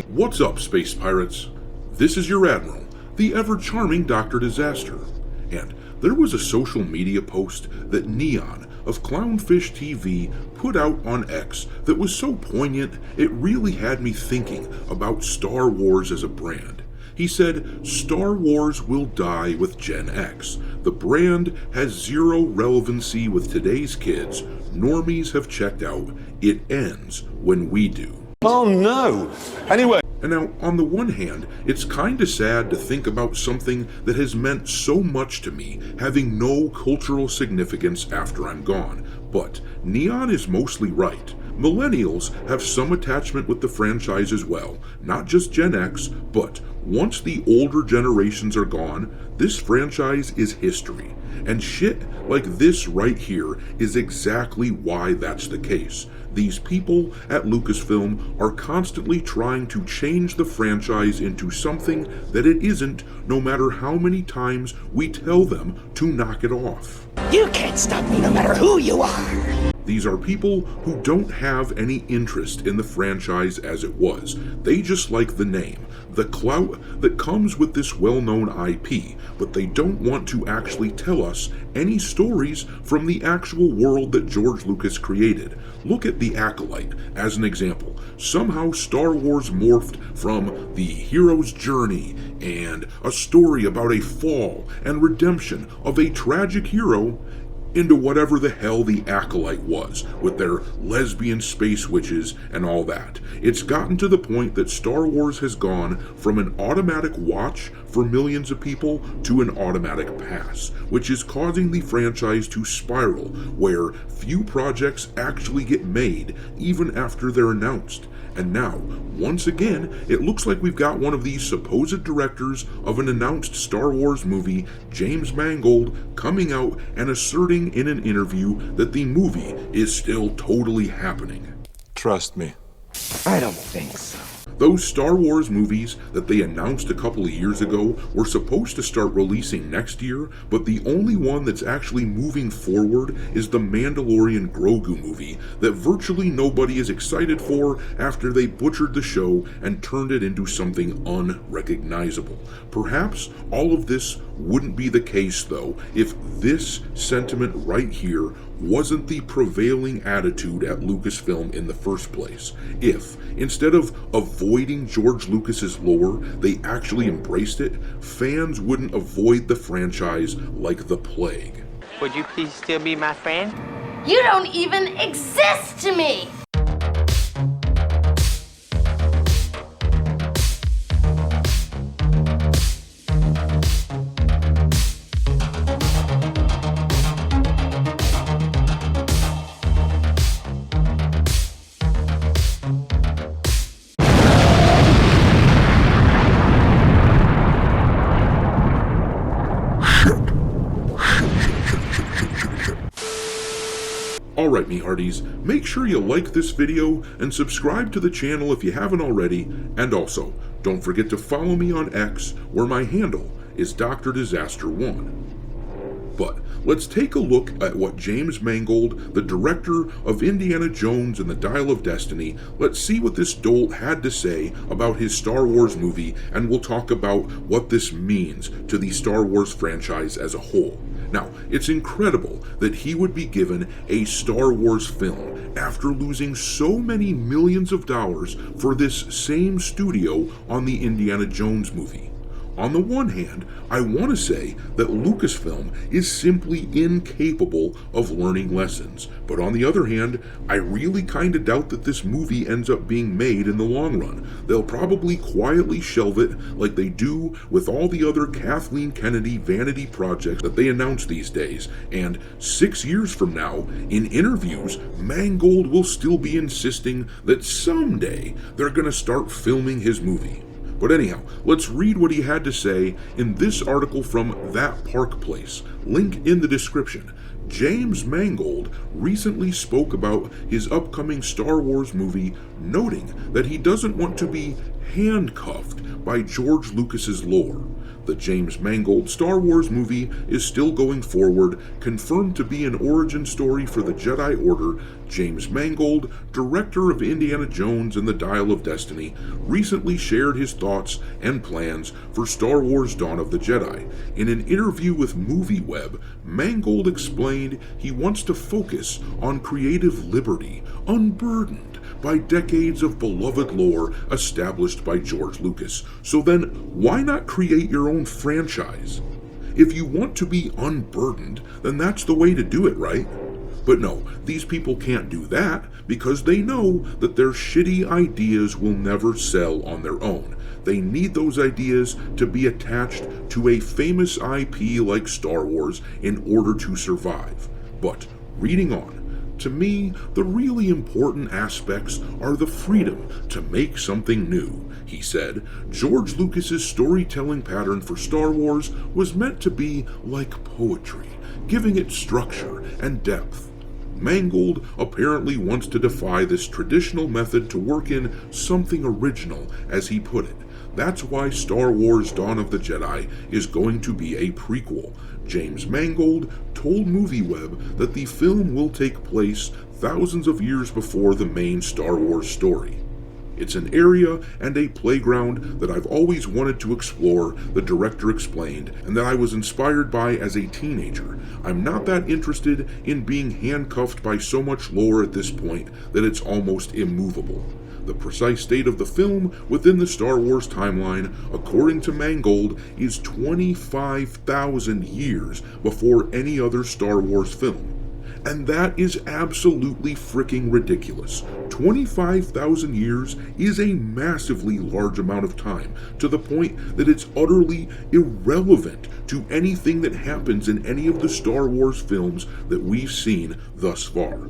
What's up, space pirates? This is your Admiral, the ever-charming Dr. Disaster, and there was a social media post that Neon of Clownfish TV put out on X that was so poignant it really had me thinking about Star Wars as a brand. He said, "Star Wars will die with Gen X. The brand has zero relevancy with today's kids. Normies have checked out. It ends when we do." Oh no! Anyway. And now, on the one hand, it's kinda sad to think about something that has meant so much to me having no cultural significance after I'm gone. But Neon is mostly right. Millennials have some attachment with the franchise as well, not just Gen X, but once the older generations are gone, this franchise is history. And shit like this right here is exactly why that's the case. These people at Lucasfilm are constantly trying to change the franchise into something that it isn't, no matter how many times we tell them to knock it off. You can't stop me no matter who you are. These are people who don't have any interest in the franchise as it was. They just like the name, the clout that comes with this well-known IP, but they don't want to actually tell us any stories from the actual world that George Lucas created. Look at The Acolyte as an example. Somehow Star Wars morphed from the hero's journey and a story about a fall and redemption of a tragic hero into whatever the hell The Acolyte was, with their lesbian space witches and all that. It's gotten to the point that Star Wars has gone from an automatic watch for millions of people to an automatic pass, which is causing the franchise to spiral, where few projects actually get made even after they're announced. And now, once again, it looks like we've got one of these supposed directors of an announced Star Wars movie, James Mangold, coming out and asserting in an interview that the movie is still totally happening. Trust me. I don't think so. Those Star Wars movies that they announced a couple of years ago were supposed to start releasing next year, but the only one that's actually moving forward is the Mandalorian Grogu movie that virtually nobody is excited for after they butchered the show and turned it into something unrecognizable. Perhaps all of this wouldn't be the case, though, if this sentiment right here wasn't the prevailing attitude at Lucasfilm in the first place. If, instead of avoiding George Lucas's lore, they actually embraced it, fans wouldn't avoid the franchise like the plague. Would you please still be my friend? You don't even exist to me! Alright, me hearties, make sure you like this video and subscribe to the channel if you haven't already, and also, don't forget to follow me on X, where my handle is Dr. Disaster 1. But let's take a look at what James Mangold, the director of Indiana Jones and the Dial of Destiny, let's see what this dolt had to say about his Star Wars movie, and we'll talk about what this means to the Star Wars franchise as a whole. Now, it's incredible that he would be given a Star Wars film after losing so many millions of dollars for this same studio on the Indiana Jones movie. On the one hand, I want to say that Lucasfilm is simply incapable of learning lessons, but on the other hand, I really kinda doubt that this movie ends up being made in the long run. They'll probably quietly shelve it like they do with all the other Kathleen Kennedy vanity projects that they announce these days, and 6 years from now, in interviews, Mangold will still be insisting that someday they're gonna start filming his movie. But anyhow, let's read what he had to say in this article from That Park Place, link in the description. James Mangold recently spoke about his upcoming Star Wars movie, noting that he doesn't want to be handcuffed by George Lucas's lore. The James Mangold Star Wars movie is still going forward, confirmed to be an origin story for the Jedi Order. James Mangold, director of Indiana Jones and the Dial of Destiny, recently shared his thoughts and plans for Star Wars Dawn of the Jedi. In an interview with MovieWeb, Mangold explained he wants to focus on creative liberty, unburdened by decades of beloved lore established by George Lucas. So then, why not create your own franchise? If you want to be unburdened, then that's the way to do it, right? But no, these people can't do that because they know that their shitty ideas will never sell on their own. They need those ideas to be attached to a famous IP like Star Wars in order to survive. But reading on, to me, the really important aspects are the freedom to make something new. He said, George Lucas's storytelling pattern for Star Wars was meant to be like poetry, giving it structure and depth. Mangold apparently wants to defy this traditional method to work in something original, as he put it. That's why Star Wars Dawn of the Jedi is going to be a prequel. James Mangold told MovieWeb that the film will take place thousands of years before the main Star Wars story. It's an area and a playground that I've always wanted to explore, the director explained, and that I was inspired by as a teenager. I'm not that interested in being handcuffed by so much lore at this point that it's almost immovable. The precise date of the film within the Star Wars timeline, according to Mangold, is 25,000 years before any other Star Wars film. And that is absolutely freaking ridiculous. 25,000 years is a massively large amount of time, to the point that it's utterly irrelevant to anything that happens in any of the Star Wars films that we've seen thus far.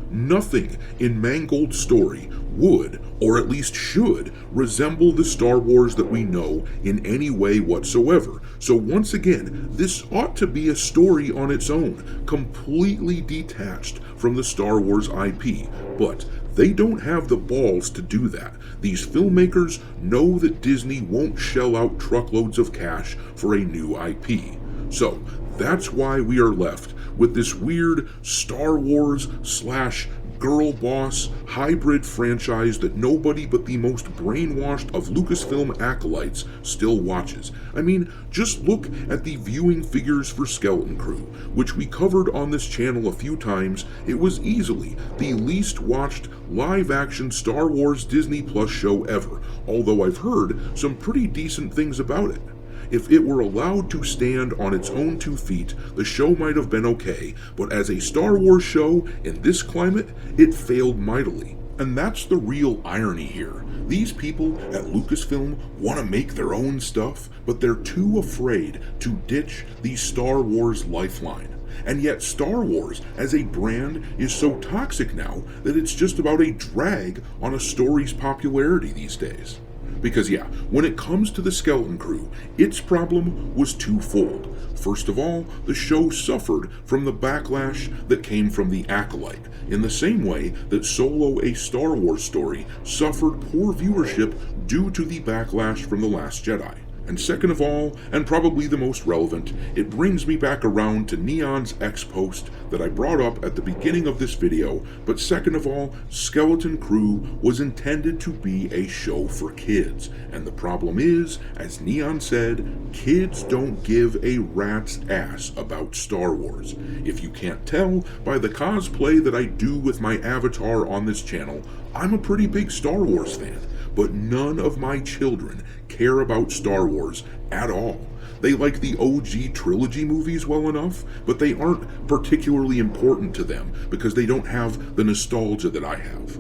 Nothing in Mangold's story would, or at least should, resemble the Star Wars that we know in any way whatsoever. So once again, this ought to be a story on its own, completely detached from the Star Wars IP. But they don't have the balls to do that. These filmmakers know that Disney won't shell out truckloads of cash for a new IP. So that's why we are left with this weird Star Wars / girl boss hybrid franchise that nobody but the most brainwashed of Lucasfilm acolytes still watches. I mean, just look at the viewing figures for Skeleton Crew, which we covered on this channel a few times. It was easily the least watched live-action Star Wars Disney Plus show ever, although I've heard some pretty decent things about it. If it were allowed to stand on its own 2 feet, the show might have been okay, but as a Star Wars show in this climate, it failed mightily. And that's the real irony here. These people at Lucasfilm want to make their own stuff, but they're too afraid to ditch the Star Wars lifeline. And yet Star Wars as a brand is so toxic now that it's just about a drag on a story's popularity these days. Because yeah, when it comes to the Skeleton Crew, its problem was twofold. First of all, the show suffered from the backlash that came from the Acolyte, in the same way that Solo: A Star Wars Story suffered poor viewership due to the backlash from The Last Jedi. And second of all, and probably the most relevant, it brings me back around to Neon's X-Post that I brought up at the beginning of this video, but second of all, Skeleton Crew was intended to be a show for kids, and the problem is, as Neon said, kids don't give a rat's ass about Star Wars. If you can't tell by the cosplay that I do with my avatar on this channel, I'm a pretty big Star Wars fan. But none of my children care about Star Wars at all. They like the OG trilogy movies well enough, but they aren't particularly important to them because they don't have the nostalgia that I have.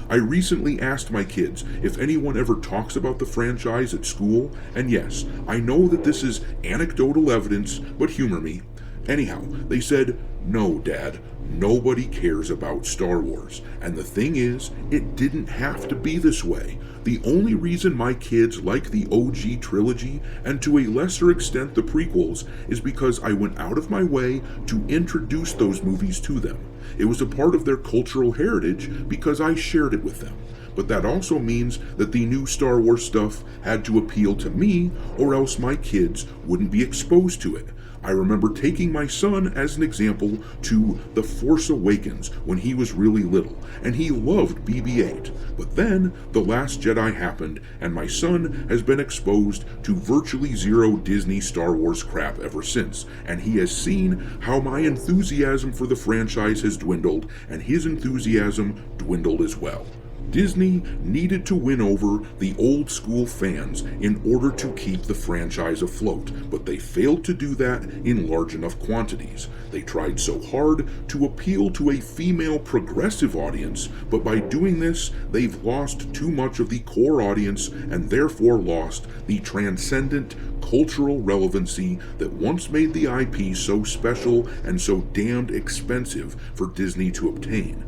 I recently asked my kids if anyone ever talks about the franchise at school, and yes, I know that this is anecdotal evidence, but humor me. Anyhow, they said, "No, Dad, nobody cares about Star Wars." And the thing is, it didn't have to be this way. The only reason my kids like the OG trilogy, and to a lesser extent the prequels, is because I went out of my way to introduce those movies to them. It was a part of their cultural heritage because I shared it with them. but that also means that the new Star Wars stuff had to appeal to me, or else my kids wouldn't be exposed to it. I remember taking my son as an example to The Force Awakens when he was really little, and he loved BB-8. But then The Last Jedi happened, and my son has been exposed to virtually zero Disney Star Wars crap ever since, and he has seen how my enthusiasm for the franchise has dwindled, and his enthusiasm dwindled as well. Disney needed to win over the old school fans in order to keep the franchise afloat, but they failed to do that in large enough quantities. They tried so hard to appeal to a female progressive audience, but by doing this, they've lost too much of the core audience and therefore lost the transcendent cultural relevancy that once made the IP so special and so damned expensive for Disney to obtain.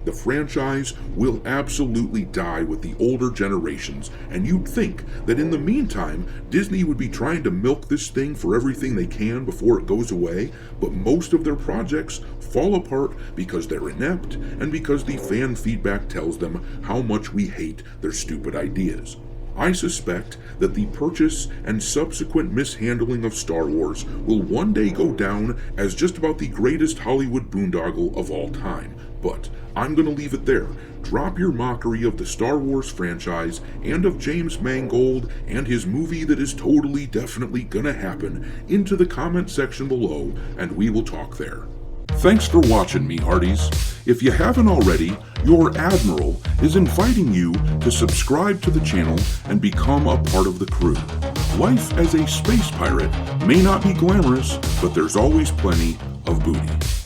The franchise will absolutely die with the older generations, and you'd think that in the meantime, Disney would be trying to milk this thing for everything they can before it goes away, but most of their projects fall apart because they're inept and because the fan feedback tells them how much we hate their stupid ideas. I suspect that the purchase and subsequent mishandling of Star Wars will one day go down as just about the greatest Hollywood boondoggle of all time, but I'm going to leave it there. Drop your mockery of the Star Wars franchise and of James Mangold and his movie that is totally definitely gonna happen into the comment section below, and we will talk there. Thanks for watching me, Hearties. If you haven't already, your Admiral is inviting you to subscribe to the channel and become a part of the crew. Life as a space pirate may not be glamorous, but there's always plenty of booty.